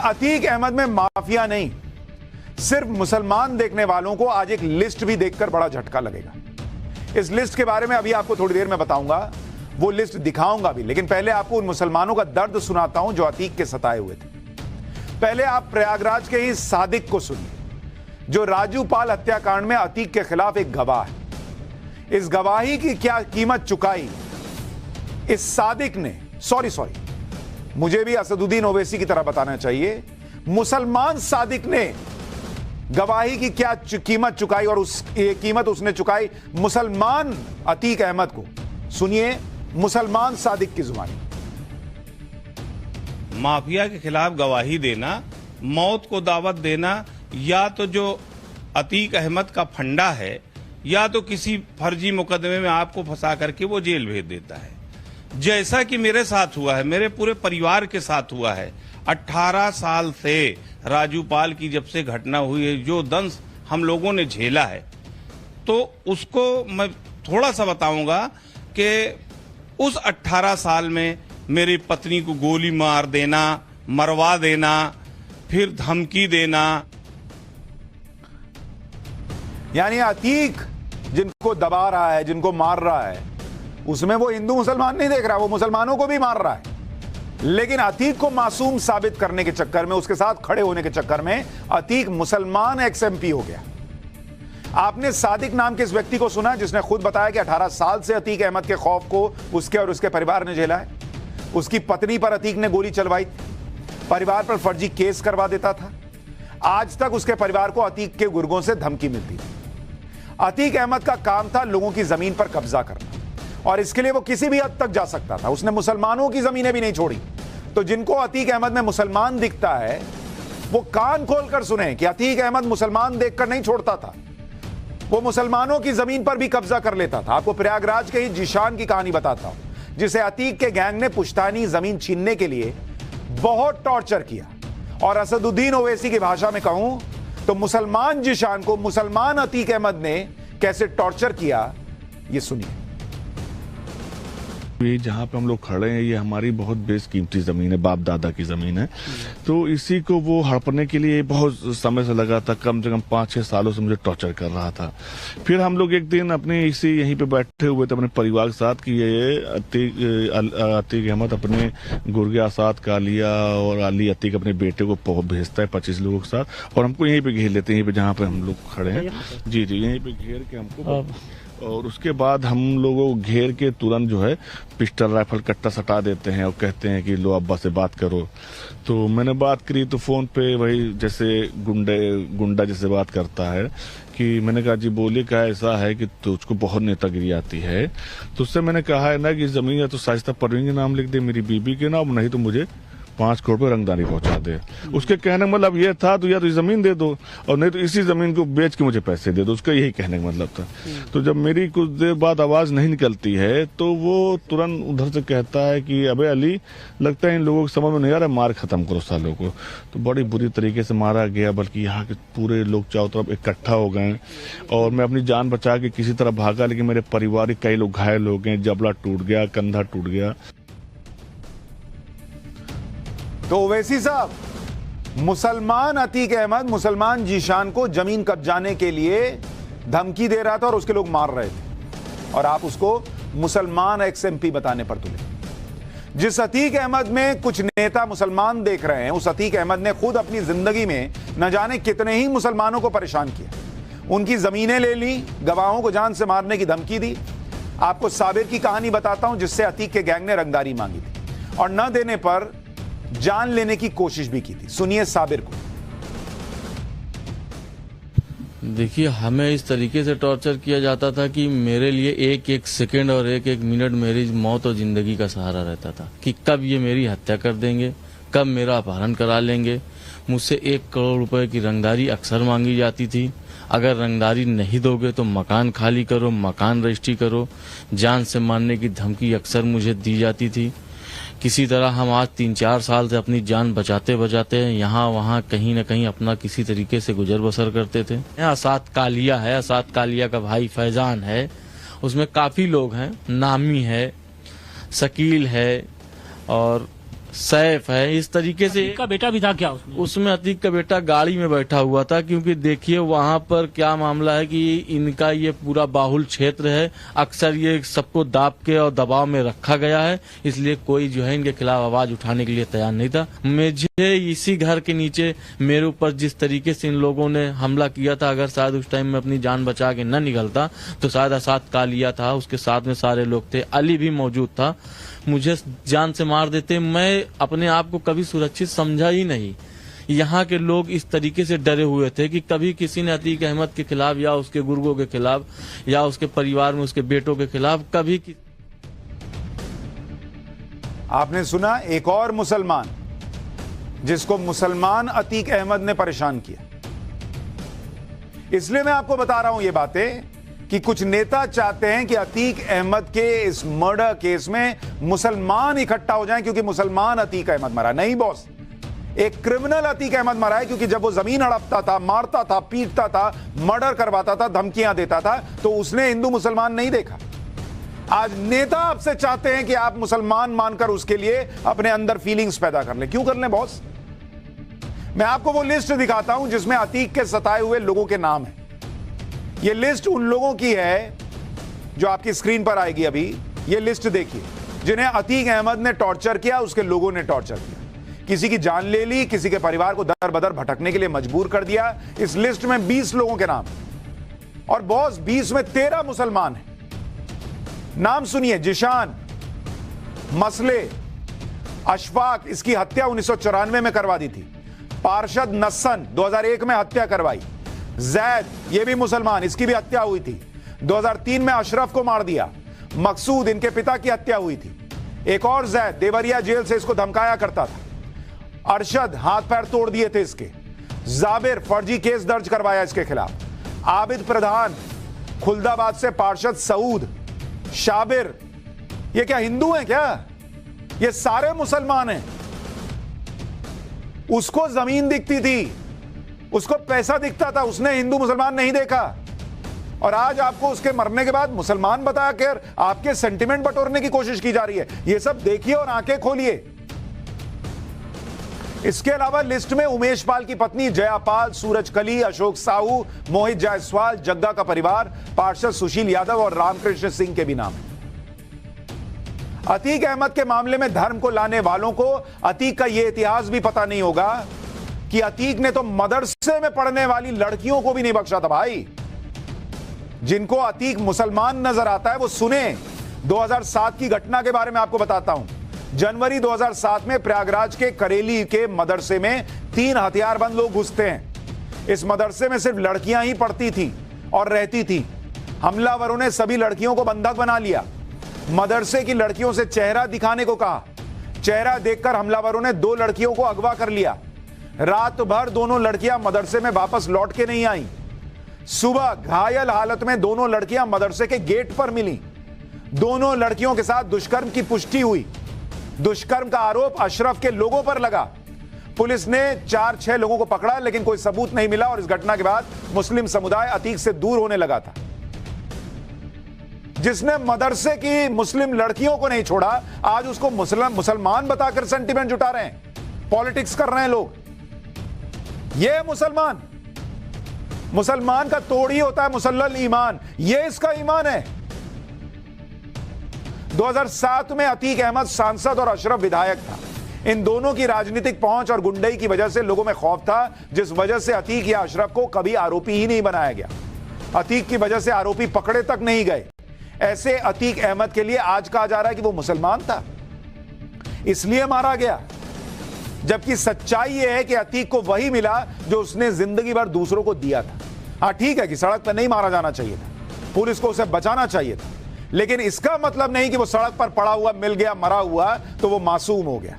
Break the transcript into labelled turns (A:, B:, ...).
A: अतीक अहमद में माफिया नहीं, सिर्फ मुसलमान देखने वालों को आज एक लिस्ट भी देखकर बड़ा झटका लगेगा। इस लिस्ट के बारे में अभी आपको थोड़ी देर में बताऊंगा, वो लिस्ट दिखाऊंगा भी, लेकिन पहले आपको उन मुसलमानों का दर्द सुनाता हूं जो अतीक के सताए हुए थे। पहले आप प्रयागराज के ही सादिक को सुनिए, जो राजू पाल हत्याकांड में अतीक के खिलाफ एक गवाह है। इस गवाही की क्या कीमत चुकाई इस सादिक ने, सॉरी मुझे भी असदुद्दीन ओवैसी की तरह बताना चाहिए, मुसलमान सादिक ने गवाही की क्या कीमत चुकाई, और उस कीमत उसने चुकाई मुसलमान अतीक अहमद को। सुनिए मुसलमान सादिक की जुबानी।
B: माफिया के खिलाफ गवाही देना, मौत को दावत देना, या तो जो अतीक अहमद का फंडा है, या तो किसी फर्जी मुकदमे में आपको फंसा करके वो जेल भेज देता है, जैसा कि मेरे साथ हुआ है, मेरे पूरे परिवार के साथ हुआ है। 18 साल से राजू पाल की जब से घटना हुई है, जो दंश हम लोगों ने झेला है, तो उसको मैं थोड़ा सा बताऊंगा कि उस 18 साल में मेरी पत्नी को गोली मार देना, मरवा देना, फिर धमकी देना।
A: यानी अतीक जिनको दबा रहा है, जिनको मार रहा है, उसमें वो हिंदू मुसलमान नहीं देख रहा, वो मुसलमानों को भी मार रहा है। लेकिन अतीक को मासूम साबित करने के चक्कर में, उसके साथ खड़े होने के चक्कर में अतीक मुसलमान एक्स-एमपी हो गया। आपने सादिक नाम के इस व्यक्ति को सुना, जिसने खुद बताया कि 18 साल से अतीक अहमद के खौफ को उसके और उसके परिवार ने झेला है। उसकी पत्नी पर अतीक ने गोली चलवाई, परिवार पर फर्जी केस करवा देता था। आज तक उसके परिवार को अतीक के गुर्गों से धमकी मिलती थी। अतीक अहमद का काम था लोगों की जमीन पर कब्जा करना, और इसके लिए वो किसी भी हद तक जा सकता था। उसने मुसलमानों की जमीनें भी नहीं छोड़ी। तो जिनको अतीक अहमद में मुसलमान दिखता है, वो कान खोलकर सुने कि अतीक अहमद मुसलमान देखकर नहीं छोड़ता था, वो मुसलमानों की जमीन पर भी कब्जा कर लेता था। आपको प्रयागराज के ही जिशान की कहानी बताता हूं, जिसे अतीक के गैंग ने पुश्तैनी जमीन छीनने के लिए बहुत टॉर्चर किया। और असदुद्दीन ओवैसी की भाषा में कहूं तो मुसलमान जिशान को मुसलमान अतीक अहमद ने कैसे टॉर्चर किया, ये सुनिए।
C: ये जहाँ पे हम लोग खड़े हैं, ये हमारी बहुत बेशकीमती जमीन है, बाप दादा की जमीन है। तो इसी को वो हड़पने के लिए बहुत समय से लगा था, कम से कम 5-6 सालों से मुझे टॉर्चर कर रहा था। फिर हम लोग एक दिन अपने इसी यहीं पे बैठे हुए थे अपने परिवार के साथ कि ये अतीक अहमद अपने गुर्गे आसाद कालिया और अली अतीक अपने बेटे को भेजता है 25 लोगों के साथ, और हमको यहीं पे घेर लेते हैं, यहीं पे जहाँ पे हम लोग खड़े हैं। जी यहीं पे घेर के हमको, और उसके बाद हम लोगों को घेर के तुरंत जो है पिस्टल राइफल कट्टा सटा देते हैं और कहते हैं कि लो अब्बा से बात करो। तो मैंने बात करी तो फोन पे वही जैसे गुंडा जैसे बात करता है कि मैंने कहा जी बोलिए क्या ऐसा है कि तुझको बहुत नेतागिरी आती है। तो उससे मैंने कहा है ना कि जमीन या तो शाइस्ता परवीन के नाम लिख दे, मेरी बीबी के नाम, नहीं तो मुझे 5 करोड़ पे रंगदारी पहुंचा दे। उसके कहने का मतलब ये था तो या तो जमीन दे दो, और नहीं तो इसी जमीन को बेच के मुझे पैसे दे दो, उसका यही कहने का मतलब था। तो जब मेरी कुछ देर बाद आवाज नहीं निकलती है तो वो तुरंत उधर से कहता है कि अबे अली, लगता है इन लोगों को समझ में नहीं आ रहा, मार खत्म करो सालों को। तो बड़ी बुरी तरीके से मारा गया, बल्कि यहाँ के पूरे लोग चारों तरफ इकट्ठा हो गए, और मैं अपनी जान बचा के किसी तरह भागा, लेकिन मेरे परिवार के कई लोग घायल हो गए, जबड़ा टूट गया, कंधा टूट गया।
A: तो ओवैसी साहब, मुसलमान अतीक अहमद मुसलमान जीशान को जमीन कब्जाने के लिए धमकी दे रहा था और उसके लोग मार रहे थे, और आप उसको मुसलमान एक्स-एमपी बताने पर तुले। जिस अतीक अहमद में कुछ नेता मुसलमान देख रहे हैं, उस अतीक अहमद ने खुद अपनी जिंदगी में न जाने कितने ही मुसलमानों को परेशान किया, उनकी जमीनें ले ली, गवाहों को जान से मारने की धमकी दी। आपको साबिर की कहानी बताता हूं, जिससे अतीक के गैंग ने रंगदारी मांगी थी और न देने पर जान लेने की कोशिश भी की थी। सुनिए साबिर को।
D: देखिए, हमें इस तरीके से टॉर्चर किया जाता था कि मेरे लिए एक एक सेकंड और एक एक मिनट मेरी मौत और जिंदगी का सहारा रहता था कि कब ये मेरी हत्या कर देंगे, कब मेरा अपहरण करा लेंगे। मुझसे 1 करोड़ रुपए की रंगदारी अक्सर मांगी जाती थी। अगर रंगदारी नहीं दोगे तो मकान खाली करो, मकान रजिस्ट्री करो। जान से मारने की धमकी अक्सर मुझे दी जाती थी। किसी तरह हम आज 3-4 साल से अपनी जान बचाते बचाते यहाँ वहाँ कहीं न कहीं अपना किसी तरीके से गुजर बसर करते थे। आसाद कालिया है, आसाद कालिया का भाई फैजान है, उसमें काफ़ी लोग हैं, नामी है, शकील है, और सैफ है, इस तरीके से।
E: अतीक का बेटा भी था क्या उसमें?
D: उसमें अतीक का बेटा गाड़ी में बैठा हुआ था, क्योंकि देखिए वहां पर क्या मामला है कि इनका ये पूरा बाहुल क्षेत्र है, अक्सर ये सबको दाब के और दबाव में रखा गया है, इसलिए कोई जो है इनके खिलाफ आवाज उठाने के लिए तैयार नहीं था। मुझे इसी घर के नीचे मेरे ऊपर जिस तरीके से इन लोगों ने हमला किया था, अगर शायद उस टाइम में अपनी जान बचा के न निकलता तो शायद असाद कालिया था, उसके साथ में सारे लोग थे, अली भी मौजूद था, मुझे जान से मार देते। मैं अपने आप को कभी सुरक्षित समझा ही नहीं। यहाँ के लोग इस तरीके से डरे हुए थे कि कभी किसी ने अतीक अहमद के खिलाफ या उसके गुर्गों के खिलाफ या उसके परिवार में उसके बेटों के खिलाफ कभी
A: आपने सुना एक और मुसलमान जिसको मुसलमान अतीक अहमद ने परेशान किया। इसलिए मैं आपको बता रहा हूं ये बातें कि कुछ नेता चाहते हैं कि अतीक अहमद के इस मर्डर केस में मुसलमान इकट्ठा हो जाएं क्योंकि मुसलमान अतीक अहमद मरा। नहीं बॉस, एक क्रिमिनल अतीक अहमद मरा है, क्योंकि जब वो जमीन हड़पता था, मारता था, पीटता था, मर्डर करवाता था, धमकियां देता था, तो उसने हिंदू मुसलमान नहीं देखा। आज नेता आपसे चाहते हैं कि आप मुसलमान मानकर उसके लिए अपने अंदर फीलिंग्स पैदा कर लें। क्यों कर लें बॉस? मैं आपको वो लिस्ट दिखाता हूं जिसमें अतीक के सताए हुए लोगों के नाम है। ये लिस्ट उन लोगों की है जो आपकी स्क्रीन पर आएगी अभी। ये लिस्ट देखिए, जिन्हें अतीक अहमद ने टॉर्चर किया, उसके लोगों ने टॉर्चर किया, किसी की जान ले ली, किसी के परिवार को दर बदर भटकने के लिए मजबूर कर दिया। इस लिस्ट में 20 लोगों के नाम, और बॉस 20 में 13 मुसलमान हैं। नाम सुनिए: जिशान, मसले, अशफाक, इसकी हत्या 1994 में करवा दी थी। पार्षद नसन 2001 में हत्या करवाई। जैद, ये भी मुसलमान, इसकी भी हत्या हुई थी। 2003 में अशरफ को मार दिया। मकसूद, इनके पिता की हत्या हुई थी। एक और जैद, देवरिया जेल से इसको धमकाया करता था। अरशद, हाथ पैर तोड़ दिए थे इसके। जाबिर, फर्जी केस दर्ज करवाया इसके खिलाफ। आबिद प्रधान, खुलदाबाद से पार्षद सऊद। शाबिर, ये क्या हिंदू हैं क्या? ये सारे मुसलमान हैं। उसको जमीन दिखती थी, उसको पैसा दिखता था, उसने हिंदू मुसलमान नहीं देखा। और आज आपको उसके मरने के बाद मुसलमान बताकर आपके सेंटिमेंट बटोरने की कोशिश की जा रही है। ये सब देखिए और आंखें खोलिए। इसके अलावा लिस्ट में उमेश पाल की पत्नी जयापाल, सूरज कली, अशोक साहू, मोहित जायसवाल, जग्गा का परिवार, पार्षद सुशील यादव और रामकृष्ण सिंह के भी नाम हैं। अतीक अहमद के मामले में धर्म को लाने वालों को अतीक का यह इतिहास भी पता नहीं होगा कि अतीक ने तो मदरसे में पढ़ने वाली लड़कियों को भी नहीं बख्शा था भाई। जिनको अतीक मुसलमान नजर आता है वो सुने। 2007 की घटना के बारे में आपको बताता हूं। जनवरी 2007 में प्रयागराज के करेली के मदरसे में 3 हथियारबंद लोग घुसते हैं। इस मदरसे में सिर्फ लड़कियां ही पढ़ती थी और रहती थी। हमलावरों ने सभी लड़कियों को बंधक बना लिया। मदरसे की लड़कियों से चेहरा दिखाने को कहा। चेहरा देखकर हमलावरों ने 2 लड़कियों को अगवा कर लिया। रात भर दोनों लड़कियां मदरसे में वापस लौट के नहीं आई। सुबह घायल हालत में दोनों लड़कियां मदरसे के गेट पर मिली। दोनों लड़कियों के साथ दुष्कर्म की पुष्टि हुई। दुष्कर्म का आरोप अशरफ के लोगों पर लगा। पुलिस ने 4-6 लोगों को पकड़ा, लेकिन कोई सबूत नहीं मिला और इस घटना के बाद मुस्लिम समुदाय अतीक से दूर होने लगा था। जिसने मदरसे की मुस्लिम लड़कियों को नहीं छोड़ा, आज उसको मुसलमान बताकर सेंटिमेंट जुटा रहे हैं, पॉलिटिक्स कर रहे हैं लोग। ये मुसलमान का तोड़ ही होता है मुसल्लल ईमान। ये इसका ईमान है। 2007 में अतीक अहमद सांसद और अशरफ विधायक था। इन दोनों की राजनीतिक पहुंच और गुंडई की वजह से लोगों में खौफ था, जिस वजह से अतीक या अशरफ को कभी आरोपी ही नहीं बनाया गया। अतीक की वजह से आरोपी पकड़े तक नहीं गए। ऐसे अतीक अहमद के लिए आज कहा जा रहा है कि वो मुसलमान था, इसलिए मारा गया। जबकि सच्चाई यह है कि अतीक को वही मिला जो उसने जिंदगी भर दूसरों को दिया था। हाँ, ठीक है कि सड़क पर नहीं मारा जाना चाहिए था, पुलिस को उसे बचाना चाहिए था, लेकिन इसका मतलब नहीं कि वो सड़क पर पड़ा हुआ मिल गया, मरा हुआ, तो वो मासूम हो गया।